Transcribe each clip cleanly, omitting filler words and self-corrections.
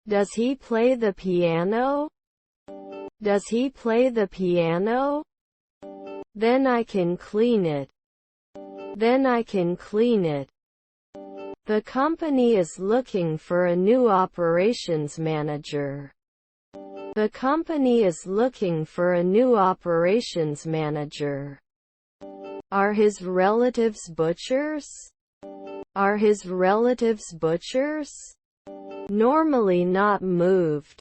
Does he play the piano? Does he play the piano? Then I can clean it. Then I can clean it. The company is looking for a new operations manager. The company is looking for a new operations manager. Are his relatives butchers? Are his relatives butchers? Normally not moved.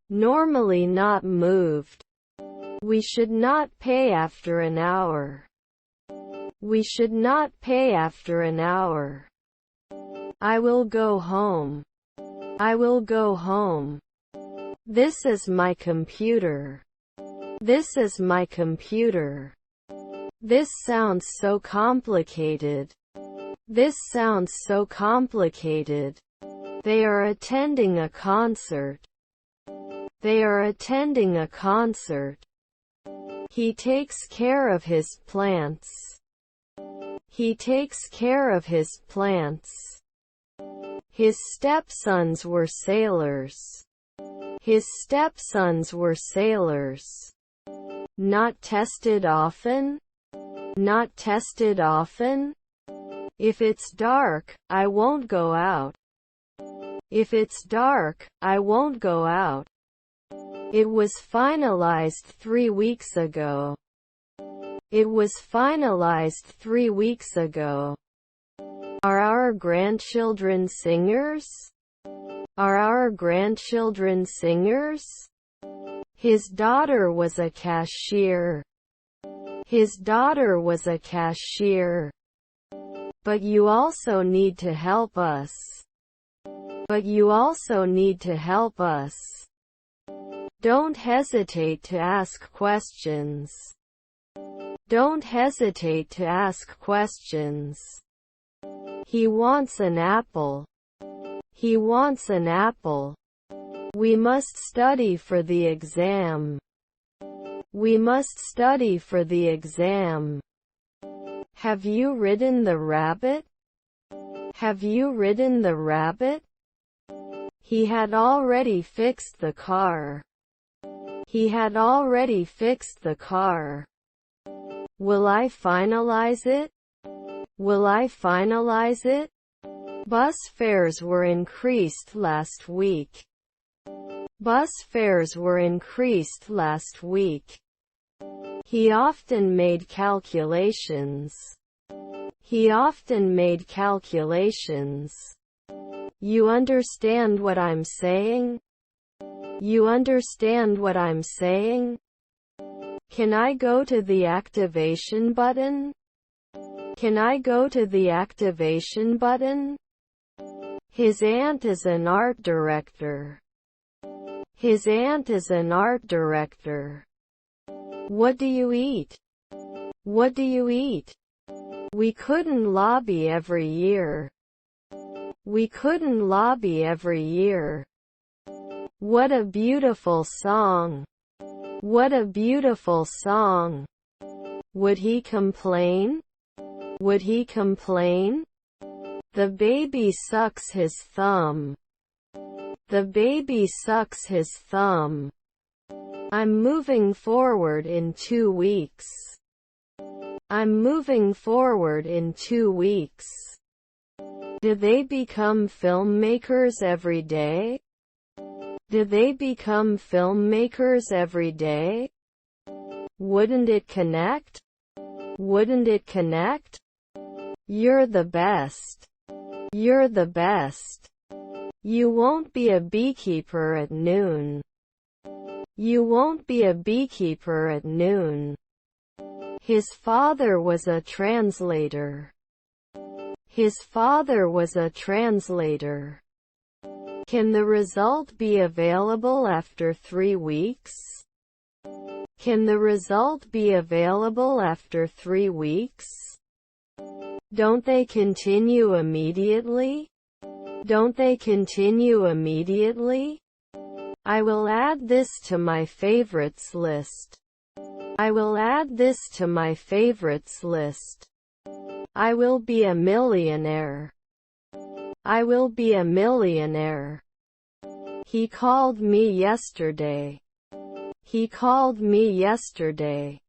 Normally not moved. We should not pay after an hour. We should not pay after an hour. I will go home. I will go home. This is my computer. This is my computer. This sounds so complicated. This sounds so complicated. They are attending a concert. They are attending a concert. He takes care of his plants. He takes care of his plants. His stepsons were sailors. His stepsons were sailors. Not tested often? Not tested often? If it's dark, I won't go out. If it's dark, I won't go out. It was finalized 3 weeks ago. It was finalized 3 weeks ago. Are our grandchildren singers? Are our grandchildren singers? His daughter was a cashier. His daughter was a cashier. But you also need to help us. But you also need to help us. Don't hesitate to ask questions. Don't hesitate to ask questions. He wants an apple. He wants an apple. We must study for the exam. We must study for the exam. Have you ridden the rabbit? Have you ridden the rabbit? He had already fixed the car. He had already fixed the car. Will I finalize it? Will I finalize it? Bus fares were increased last week. Bus fares were increased last week. He often made calculations. He often made calculations. You understand what I'm saying? You understand what I'm saying? Can I go to the activation button? Can I go to the activation button? His aunt is an art director. His aunt is an art director. What do you eat? What do you eat? We couldn't lobby every year. We couldn't lobby every year. What a beautiful song. What a beautiful song. Would he complain? Would he complain? The baby sucks his thumb. The baby sucks his thumb. I'm moving forward in 2 weeks. I'm moving forward in 2 weeks. Do they become filmmakers every day? Do they become filmmakers every day? Wouldn't it connect? Wouldn't it connect? You're the best. You're the best. You won't be a beekeeper at noon. You won't be a beekeeper at noon. His father was a translator. His father was a translator. Can the result be available after 3 weeks? Can the result be available after 3 weeks? Don't they continue immediately? Don't they continue immediately? I will add this to my favorites list. I will add this to my favorites list. I will be a millionaire. I will be a millionaire. He called me yesterday. He called me yesterday.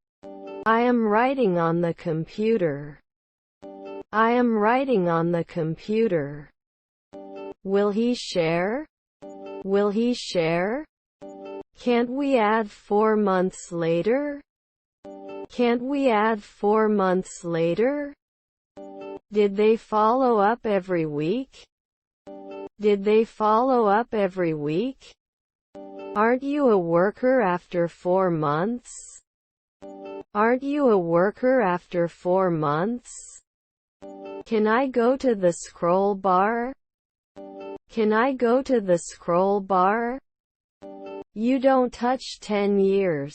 I am writing on the computer. I am writing on the computer. Will he share? Will he share? Can't we add 4 months later? Can't we add 4 months later? Did they follow up every week? Did they follow up every week? Aren't you a worker after 4 months? Aren't you a worker after 4 months? Can I go to the scroll bar? Can I go to the scroll bar? You don't touch 10 years.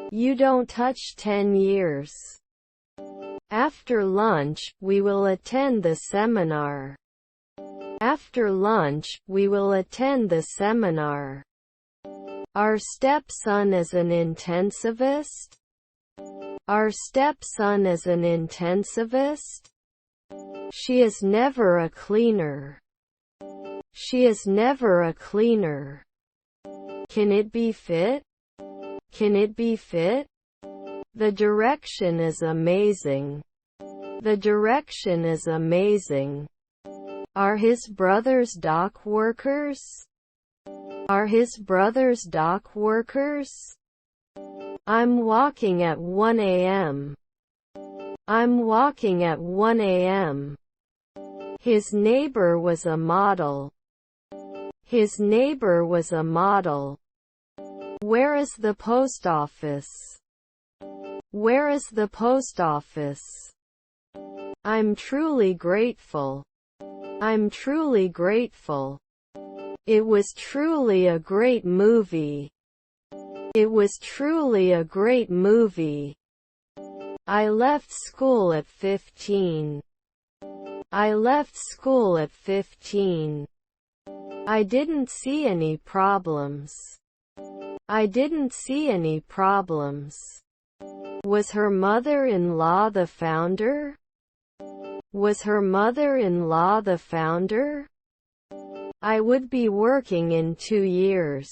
You don't touch 10 years. After lunch, we will attend the seminar. After lunch, we will attend the seminar. Our stepson is an intensivist. Our stepson is an intensivist. She is never a cleaner. She is never a cleaner. Can it be fit? Can it be fit? The direction is amazing. The direction is amazing. Are his brothers dock workers? Are his brothers dock workers? I'm walking at 1 a.m. I'm walking at 1 a.m. His neighbor was a model. His neighbor was a model. Where is the post office? Where is the post office? I'm truly grateful. I'm truly grateful. It was truly a great movie. It was truly a great movie. I left school at 15. I left school at 15. I didn't see any problems. I didn't see any problems. Was her mother-in-law the founder? Was her mother-in-law the founder? I would be working in 2 years.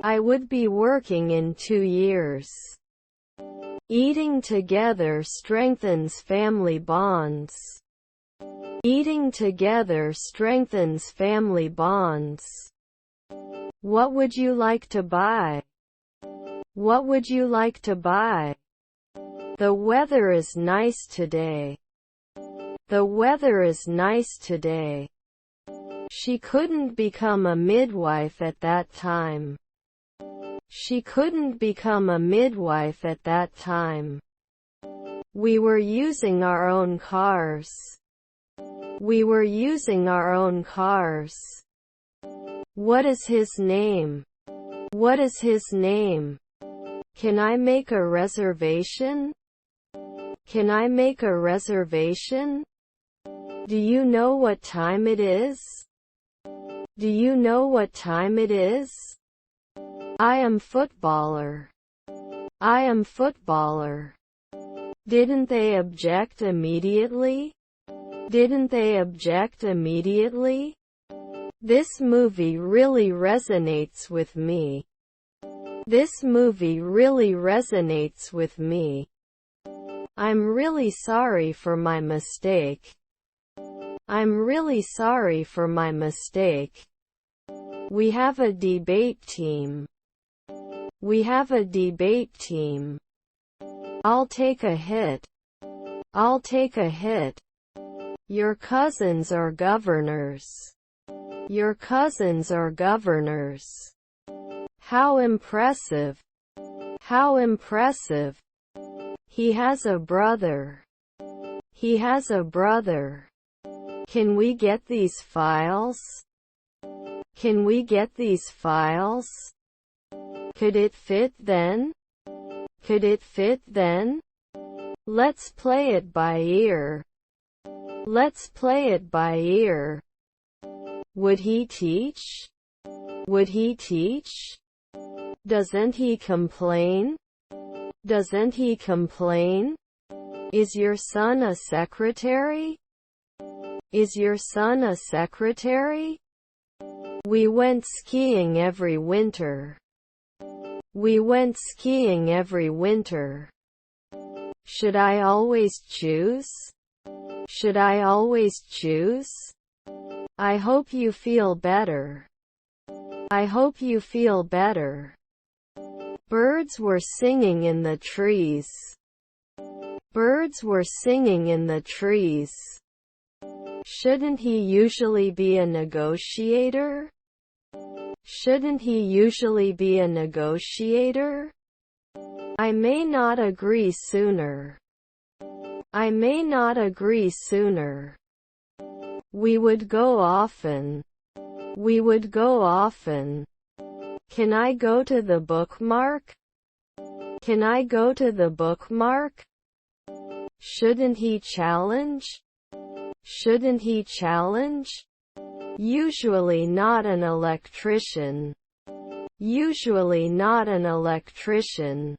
I would be working in 2 years. Eating together strengthens family bonds. Eating together strengthens family bonds. What would you like to buy? What would you like to buy? The weather is nice today. The weather is nice today. She couldn't become a midwife at that time. She couldn't become a midwife at that time. We were using our own cars. We were using our own cars. What is his name? What is his name? Can I make a reservation? Can I make a reservation? Do you know what time it is? Do you know what time it is? I am footballer. I am footballer. Didn't they object immediately? Didn't they object immediately? This movie really resonates with me. This movie really resonates with me. I'm really sorry for my mistake. I'm really sorry for my mistake. We have a debate team. We have a debate team. I'll take a hit. I'll take a hit. Your cousins are governors. Your cousins are governors. How impressive. How impressive. He has a brother. He has a brother. Can we get these files? Can we get these files? Could it fit then? Could it fit then? Let's play it by ear. Let's play it by ear. Would he teach? Would he teach? Doesn't he complain? Doesn't he complain? Is your son a secretary? Is your son a secretary? We went skiing every winter. We went skiing every winter. Should I always choose? Should I always choose? I hope you feel better. I hope you feel better. Birds were singing in the trees. Birds were singing in the trees. Shouldn't he usually be a negotiator? Shouldn't he usually be a negotiator? I may not agree sooner. I may not agree sooner. We would go often. We would go often. Can I go to the bookmark? Can I go to the bookmark? Shouldn't he challenge? Shouldn't he challenge? Usually not an electrician. Usually not an electrician.